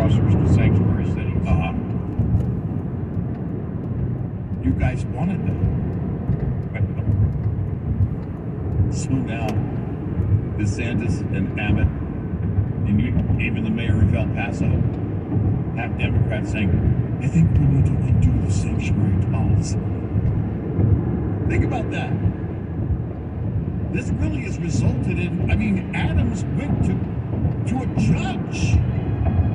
crossers to Sanctuary City. You guys wanted them. So now, DeSantis and Abbott, and even the mayor of El Paso, have Democrats saying, I think we need to undo the sanctuary policy. Think about that. This really has resulted in, Adams went to a judge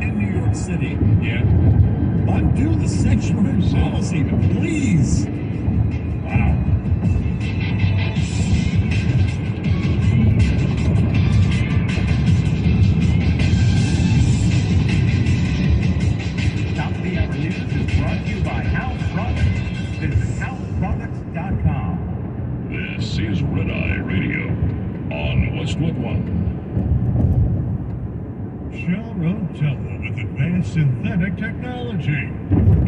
in New York City. Yeah. Undo the sanctuary policy, please. Wow. Top of the Hour News is brought to you by House Products. Visit houseproducts.com. This is Red Eye Radio on Westwood One. Shell Road Tella with advanced synthetic technology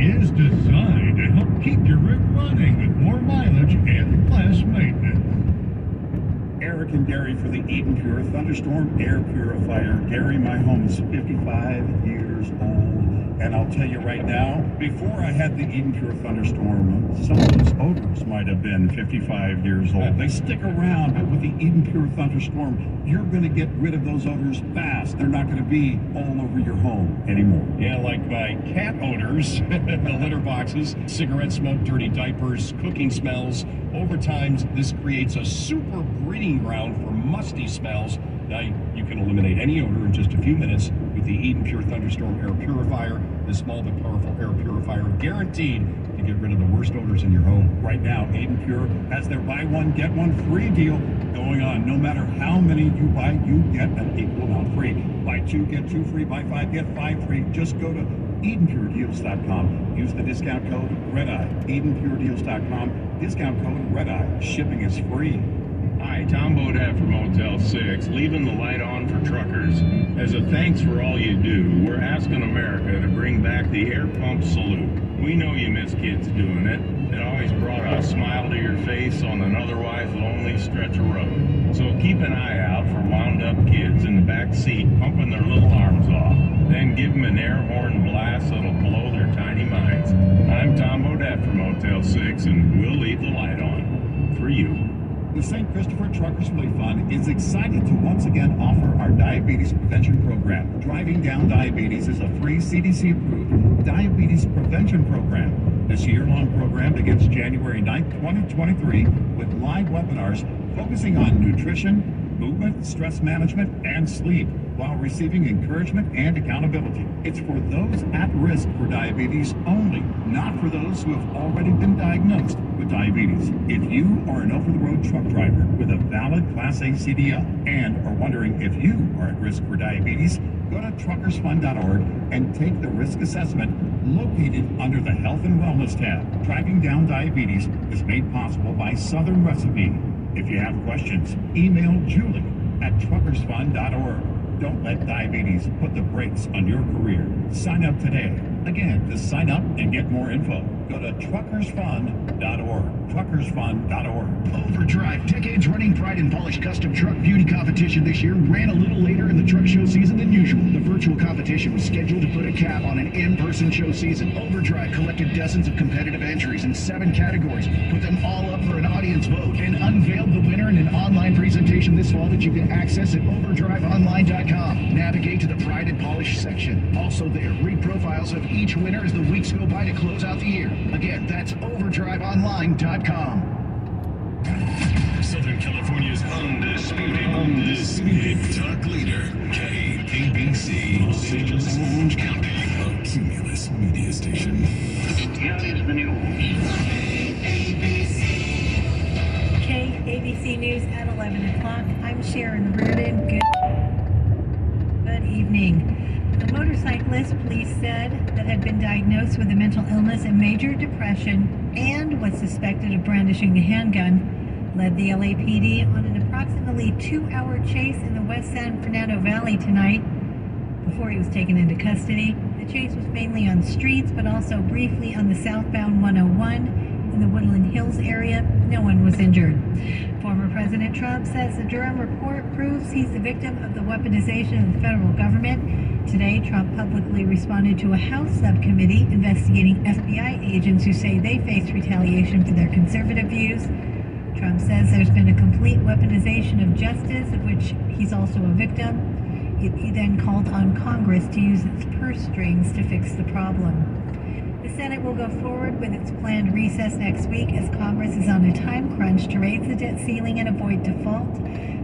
is designed to help keep your rig running with more mileage and less maintenance. Eric and Gary for the Eden Pure Thunderstorm Air Purifier. Gary, my home is 55 years old. And I'll tell you right now, before I had the Eden Pure Thunderstorm, some of those odors might have been 55 years old. They stick around, but with the Eden Pure Thunderstorm, you're going to get rid of those odors fast. They're not going to be all over your home anymore. Yeah, like my cat odors, the litter boxes, cigarette smoke, dirty diapers, cooking smells. Over time, this creates a super breeding ground for musty smells. Now, you can eliminate any odor in just a few minutes with the Eden Pure Thunderstorm Air Purifier. This small but powerful air purifier guaranteed to get rid of the worst odors in your home. Right now, Eden Pure has their buy one, get one free deal going on. No matter how many you buy, you get an equal amount free. Buy two, get two free. Buy five, get five free. Just go to EdenPureDeals.com. Use the discount code REDEYE. EdenPureDeals.com. Discount code REDEYE. Shipping is free. Hi, Tom Bodette from Motel 6, leaving the light on for truckers. As a thanks for all you do, we're asking America to bring back the air pump salute. We know you miss kids doing it. It always brought a smile to your face on an otherwise lonely stretch of road. So keep an eye out for wound-up kids in the back seat pumping their little arms off. Then give them an air horn blast that'll blow their tiny minds. I'm Tom Bodette from Motel 6, and we'll leave the light on. For you. The St. Christopher Truckers Relief Fund is excited to once again offer our diabetes prevention program. Driving Down Diabetes is a free CDC-approved diabetes prevention program. This year-long program begins January 9th, 2023 with live webinars focusing on nutrition, movement, stress management, and sleep, while receiving encouragement and accountability. It's for those at risk for diabetes only, not for those who have already been diagnosed with diabetes. If you are an over-the-road truck driver with a valid Class A CDL and are wondering if you are at risk for diabetes, go to truckersfund.org and take the risk assessment located under the Health and Wellness tab. Tracking Down Diabetes is made possible by Southern Recipe. If you have questions, email Julie at truckersfund.org. Don't let diabetes put the brakes on your career. Sign up today. Again, to sign up and get more info, go to truckersfund.org. Truckersfund.org. Overdrive, decades running pride and polished custom truck beauty competition this year ran a little later in the truck show season than usual. The virtual competition was scheduled to put a cap on an in-person show season. Overdrive collected dozens of competitive entries in 7 categories, put them all up for an audience vote, and unveiled the winner in an online presentation this fall that you can access at overdriveonline.com. Navigate to the pride and polish section. Also there, read profiles of each winner as the weeks go by to close out the year. Again, that's overdriveonline.com. Southern California's undisputed talk leader, KABC, Los Angeles and Orange County, a Cumulus media station. Here is the news. KABC News at 11 o'clock. I'm Sharon Reardon. Good evening. A motorcyclist, police said, that had been diagnosed with a mental illness and major depression and was suspected of brandishing a handgun led the LAPD on an approximately 2-hour chase in the West San Fernando Valley tonight before he was taken into custody. The chase was mainly on streets, but also briefly on the southbound 101 in the Woodland Hills area. No one was injured. Former President Trump says the Durham report proves he's the victim of the weaponization of the federal government. Today, Trump publicly responded to a House subcommittee investigating FBI agents who say they faced retaliation for their conservative views. Trump says there's been a complete weaponization of justice, of which he's also a victim. He then called on Congress to use its purse strings to fix the problem. The Senate will go forward with its planned recess next week as Congress is on a time crunch to raise the debt ceiling and avoid default.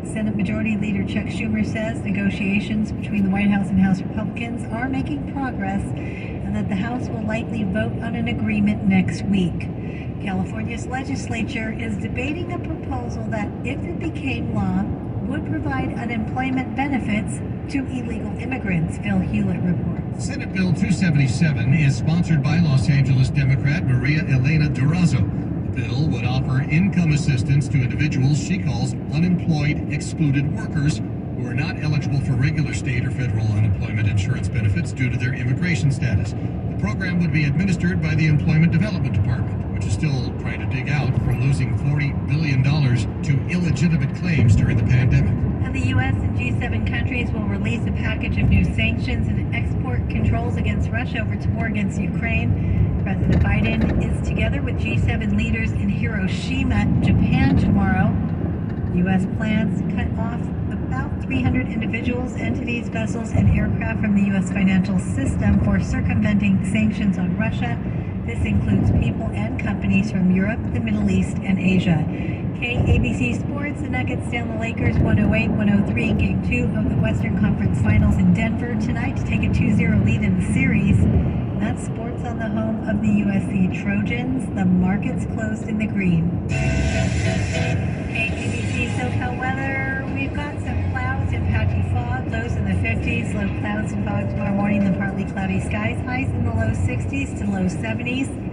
Senate Majority Leader Chuck Schumer says negotiations between the White House and House Republicans are making progress and that the House will likely vote on an agreement next week. California's legislature is debating a proposal that, if it became law, would provide unemployment benefits to illegal immigrants, Phil Hewlett reports. Senate Bill 277 is sponsored by Los Angeles Democrat Maria Elena Durazo. The bill would offer income assistance to individuals she calls unemployed excluded workers who are not eligible for regular state or federal unemployment insurance benefits due to their immigration status. The program would be administered by the Employment Development Department, which is still trying to dig out from losing $40 billion to illegitimate claims during the pandemic. And the U.S. and G7 countries will release a package of new sanctions and export controls against Russia over its war against Ukraine. President Biden is together with G7 leaders in Hiroshima, Japan tomorrow. The U.S. plans to cut off about 300 individuals, entities, vessels, and aircraft from the U.S. financial system for circumventing sanctions on Russia. This includes people and companies from Europe, the Middle East, and Asia. KABC Sports, the Nuggets down the Lakers 108-103 in Game 2 of the Western Conference Finals in Denver tonight to take a 2-0 lead in the series. That's sports on the home of the USC Trojans. The market's closed in the green. KABC SoCal weather. We've got some clouds and patchy fog. Lows in the 50s. Low clouds and fog tomorrow morning. Then partly cloudy skies. Highs in the low 60s to low 70s.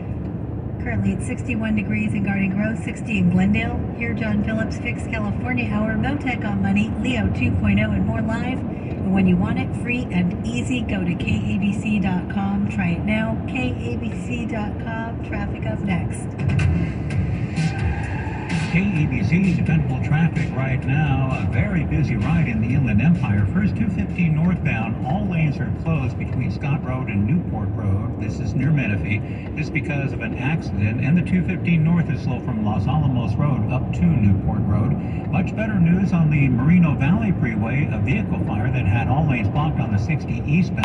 Currently at 61 degrees in Garden Grove, 60 in Glendale. Here, John Phillips, Fix California Hour, Motec on Money, Leo 2.0 and more live. And when you want it free and easy, go to KABC.com. Try it now. KABC.com. Traffic up next. KABC dependable traffic right now. A very busy ride in the Inland Empire. First 215 northbound, all lanes are closed between Scott Road and Newport Road. This is near Menifee. This is because of an accident. And the 215 north is slow from Los Alamos Road up to Newport Road. Much better news on the Moreno Valley Freeway. A vehicle fire that had all lanes blocked on the 60 eastbound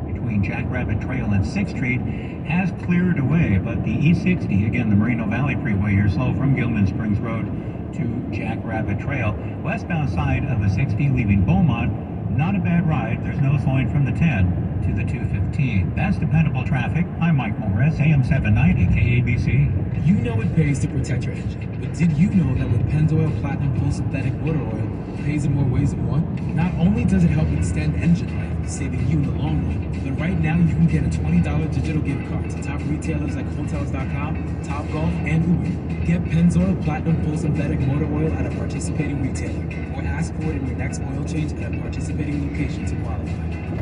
between Jackrabbit Trail and 6th Street has cleared away, but the E60, again the Moreno Valley Freeway, you're slow from Gilman Springs Road to Jackrabbit Trail. Westbound side of the 60 leaving Beaumont, not a bad ride. There's no slowing from the 10 to the 215. That's dependable traffic. I'm Mike Morris, AM 790 KABC. You know it pays to protect your engine, but did you know that with Pennzoil Platinum Full Synthetic Motor Oil, it pays in more ways than one? Not only does it help extend engine life, saving you in the long run, but right now you can get a $20 digital gift card to top retailers like Hotels.com, Topgolf, and Uber. Get Pennzoil Platinum Full Synthetic Motor Oil at a participating retailer, or ask for it in your next oil change at a participating location to qualify.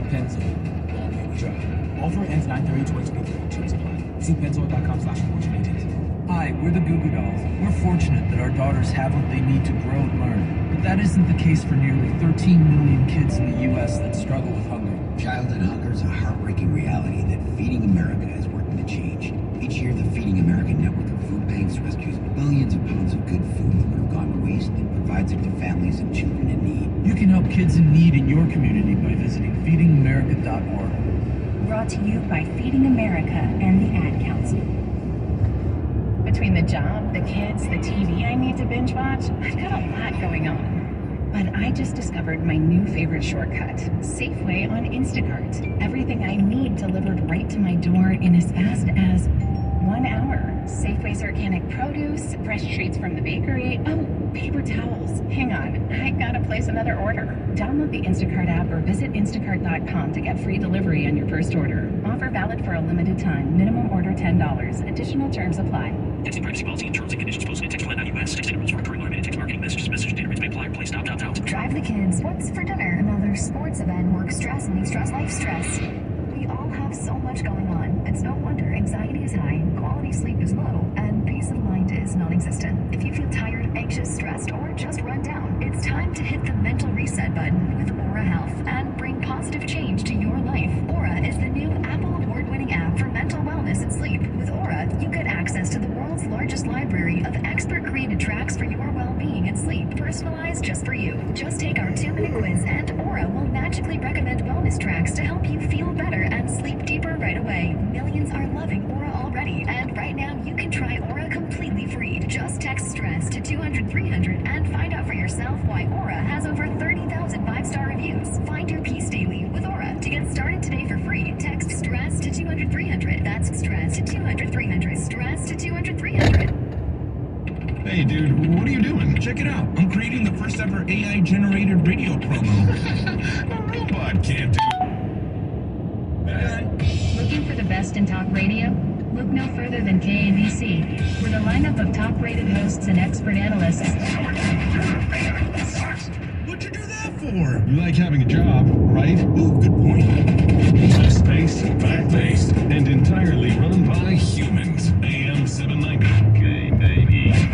Pennzoil, long may we drive. Offer ends 9/30/2023. Terms apply. See Pennzoil.com/fortune details. Hi, we're the Goo Goo Dolls. We're fortunate that our daughters have what they need to grow and learn. But that isn't the case for nearly 13 million kids in the U.S. that struggle with hunger. Childhood hunger is a heartbreaking reality that Feeding America is working to change. Each year, the Feeding America network of food banks rescues billions of pounds of good food that would have gone to waste and provides it to families and children in need. You can help kids in need in your community by visiting feedingamerica.org. Brought to you by Feeding America and the Ad Council. Between the job, the kids, the TV I need to binge watch, I've got a lot going on. But I just discovered my new favorite shortcut, Safeway on Instacart. Everything I need delivered right to my door in as fast as 1 hour. Safeway's organic produce, fresh treats from the bakery, paper towels. Hang on, I gotta place another order. Download the Instacart app or visit instacart.com to get free delivery on your first order. Offer valid for a limited time. Minimum order $10. Additional terms apply. Texting privacy policy and terms and conditions posted at textplan.us. Texting rules for recurring automated text marketing messages. Message data rates may apply. Play stop, opt out. Drive the kids. What's for dinner? Another sports event. Work stress. Make stress life stress. We We all have so much going on. It's no wonder anxiety is high, quality sleep is low, and peace of mind is non-existent. If you feel tired, anxious, stressed, or just run down, it's time to hit the mental reset button with Aura Health and bring positive change to your life. Aura is the new Apple award-winning app for mental wellness and sleep. With Aura, you get access to the world's largest library of expert-created tracks for your well-being and sleep, personalized just for you. Just take our 2-minute quiz and Aura will magically recommend wellness tracks to help you feel better and sleep deeper right away. Millions are loving Aura already, and right now you can try Aura completely free. Just text STRESS to 200-300 and find out for yourself why Aura has over 30,000 5-star reviews. Find your peace daily with Aura. To get started today for free, text STRESS to 200-300. That's STRESS to 200-300. STRESS to 200-300. Hey, dude, what are you doing? Check it out. I'm creating the first ever AI-generated radio promo. A robot can't do it. Looking for the best in talk radio? Look no further than KABC, with a lineup of top-rated hosts and expert analysts. What'd you do that for? You like having a job, right? Ooh, good point. Fast-paced, fact-based, and entirely run by humans. AM 790. KABC.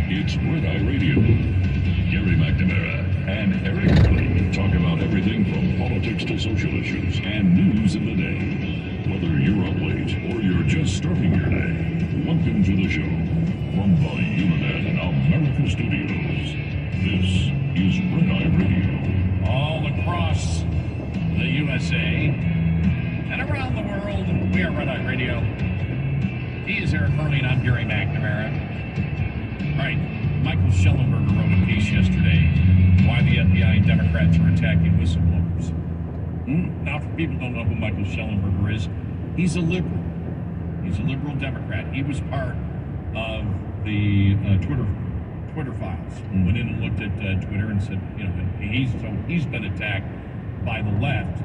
It's Red Eye Radio. Gary McNamara and Eric Hurley talk about everything from politics to social issues and news of the day. Whether you're up late or you're just starting your day, welcome to the show. From the Uninet and America Studios, this is Red Eye Radio. All across the USA and around the world, we are Red Eye Radio. He is Eric Hurley and I'm Gary McNamara. Right. Michael Schellenberger wrote a piece yesterday, Why the FBI and Democrats Are Attacking Whistleblowers. Now, for people who don't know who Michael Schellenberger is, he's a liberal. He's a liberal Democrat. He was part of the Twitter files. Went in and looked at Twitter and said, you know, he's been attacked by the left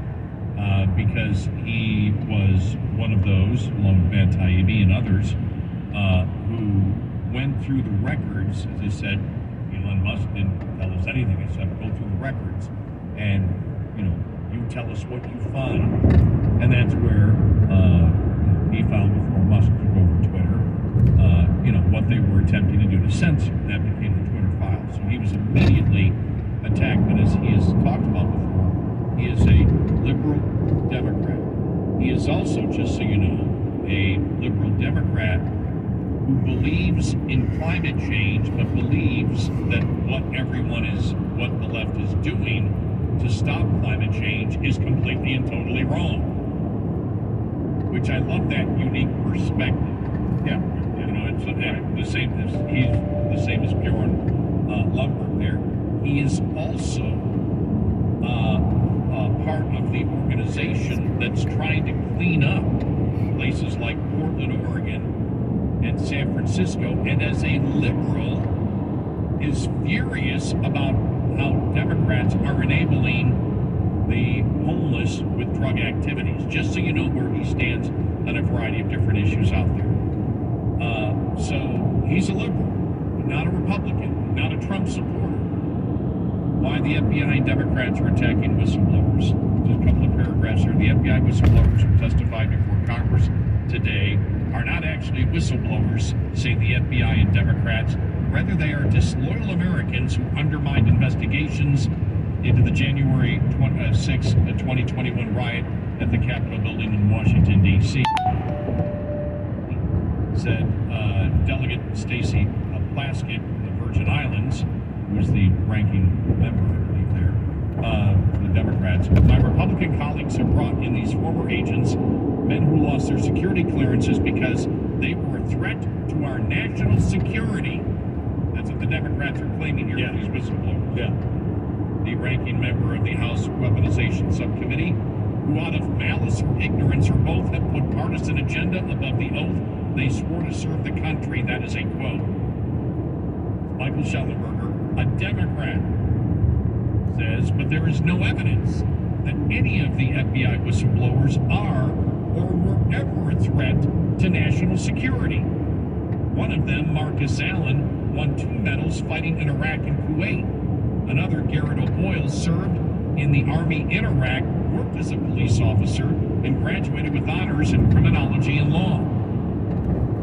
because he was one of those, along with Matt Taibbi and others, who went through the records. As I said, Elon Musk didn't tell us anything except go through the records and, you know, you tell us what you find. And that's where he found before Musk took over Twitter, you know, what they were attempting to do to censor. That became the Twitter files. So he was immediately attacked. But as he has talked about before, he is a liberal Democrat. He is also, just so you know, a liberal Democrat who believes in climate change, but believes that what the left is doing to stop climate change is completely and totally wrong. Which I love that unique perspective. Yeah, you know, it's the same. He's the same as Bjorn Lundberg there. He is also part of the organization that's trying to clean up places like Portland, Oregon, and San Francisco, and as a liberal is furious about how Democrats are enabling the homeless with drug activities, just so you know where he stands on a variety of different issues out there. So he's a liberal, not a Republican, not a Trump supporter. Why the FBI and Democrats are attacking whistleblowers. Just a couple of paragraphs here. The FBI whistleblowers who testified before Congress today are not actually whistleblowers, say the FBI and Democrats. Rather, they are disloyal Americans who undermined investigations into the January 6, 2021 riot at the Capitol building in Washington, D.C. Said Delegate Stacey Plaskett from the Virgin Islands, who is the ranking member, I believe, there, for the Democrats. My Republican colleagues have brought in these former agents, men who lost their security clearances because they were a threat to our national security. That's what the Democrats are claiming here with these whistleblowers. Yeah. The ranking member of the House Weaponization Subcommittee, who out of malice or ignorance or both have put partisan agenda above the oath they swore to serve the country. That is a quote. Michael Schellenberger, a Democrat, says, but there is no evidence that any of the FBI whistleblowers are or were ever a threat to national security. One of them, Marcus Allen, won 2 medals fighting in Iraq and Kuwait. Another, Garrett O'Boyle, served in the Army in Iraq, worked as a police officer, and graduated with honors in criminology and law.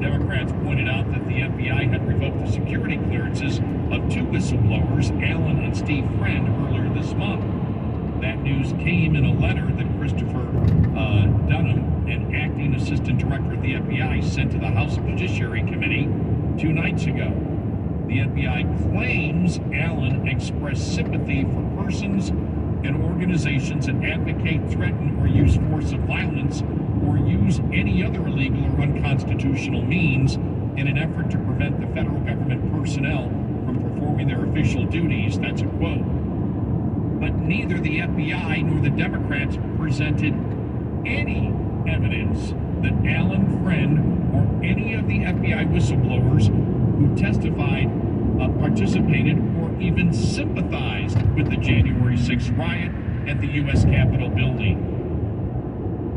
Democrats pointed out that the FBI had revoked the security clearances of 2 whistleblowers, Allen and Steve Friend, earlier this month. That news came in a letter that Christopher Dunham, an acting assistant director of the FBI, sent to the House Judiciary Committee 2 nights ago. The FBI claims Allen expressed sympathy for persons and organizations that advocate, threaten, or use force of violence or use any other illegal or unconstitutional means in an effort to prevent the federal government personnel from performing their official duties. That's a quote. But neither the FBI nor the Democrats presented any evidence that Allen, Friend, or any of the FBI whistleblowers who testified participated or even sympathized with the January 6th riot at the U.S. Capitol building.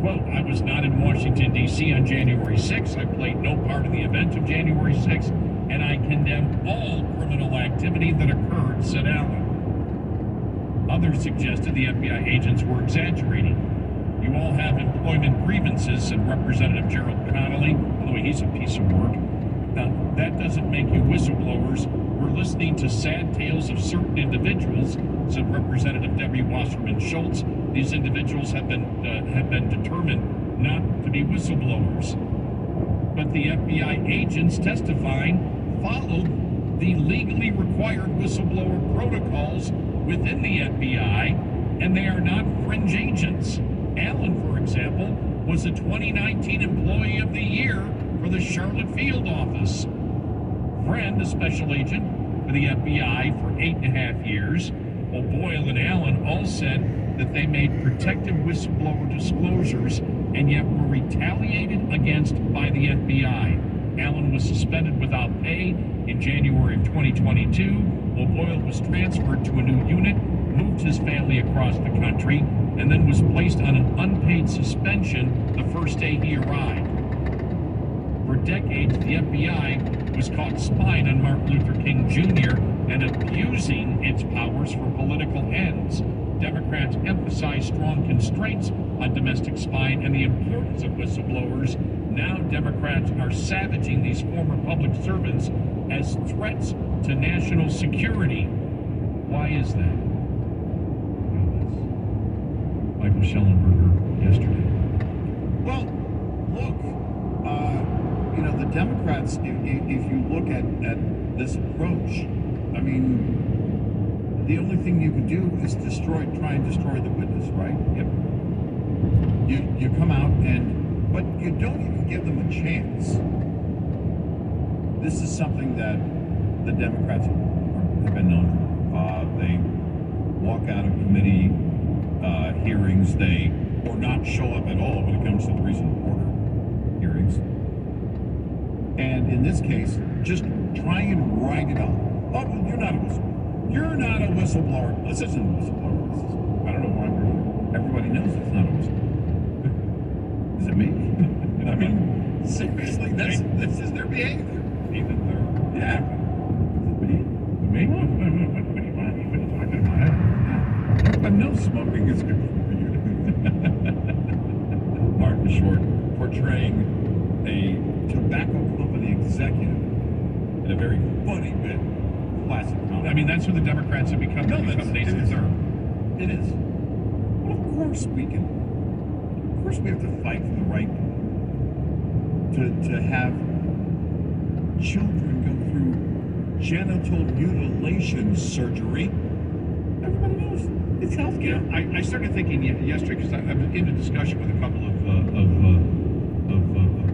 Quote, I was not in Washington, D.C. on January 6th. I played no part in the event of January 6th, and I condemn all criminal activity that occurred, said Allen. Others suggested the FBI agents were exaggerating. You all have employment grievances, said Representative Gerald Connolly. By the way, he's a piece of work. Now, that doesn't make you whistleblowers. We're listening to sad tales of certain individuals, said Representative Debbie Wasserman Schultz. These individuals have been determined not to be whistleblowers. But the FBI agents testifying followed the legally required whistleblower protocols within the FBI, and they are not fringe agents. Allen, for example, was a 2019 Employee of the Year for the Charlotte Field Office. Friend, a special agent for the FBI for 8.5 years. O'Boyle and Allen all said that they made protective whistleblower disclosures and yet were retaliated against by the FBI. Allen was suspended without pay in January of 2022. O'Boyle was transferred to a new unit, moved his family across the country, and then was placed on an unpaid suspension the first day he arrived. For decades, the FBI was caught spying on Martin Luther King Jr. and abusing its powers for political ends. Democrats emphasize strong constraints on domestic spying and the importance of whistleblowers. Now Democrats are savaging these former public servants as threats to national security. Why is that? Michael Schellenberger yesterday. Well, look, the Democrats, if you look at this approach, I mean, the only thing you can do is try and destroy the witness, right? Yep. You come out but you don't even give them a chance. This is something that the Democrats have been known for. They walk out of committee hearings, or not show up at all when it comes to the recent border hearings. And in this case, just try and write it off. Oh, well, you're not a whistleblower. You're not a whistleblower. This isn't a whistleblower. I don't know why we're here. Everybody knows it's not a whistleblower. Is it me? I mean, seriously, this is their behavior. Even though, Yeah. Is it me? me? What are you talking about? I know smoking is good for you. Martin Short portraying a tobacco company executive in a very funny bit. Classic comedy. I mean, that's who the Democrats have become. No, Nathan it is. Thurm. It is. Well, of course we have to fight for the right to have children go through genital mutilation surgery. Everybody knows it's healthcare. I started thinking yesterday, because I was in a discussion with a couple of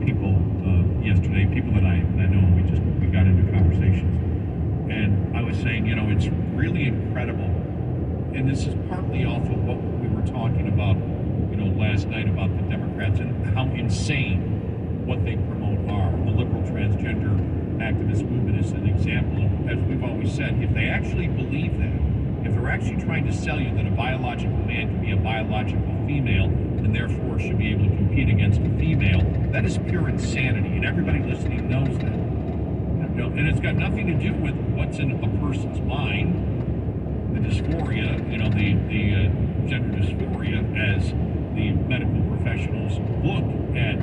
people yesterday, people that I know, and we got into conversations. And I was saying, it's really incredible. And this is partly off of what we were talking about, last night about the Democrats and how insane what they promote are. The liberal transgender activist movement is an example. As we've always said, if they actually believe that, if they're actually trying to sell you that a biological man can be a biological female and therefore should be able to compete against a female, that is pure insanity, and everybody listening knows that. You know, and it's got nothing to do with what's in a person's mind, the dysphoria, you know, the gender dysphoria, as the medical professionals look at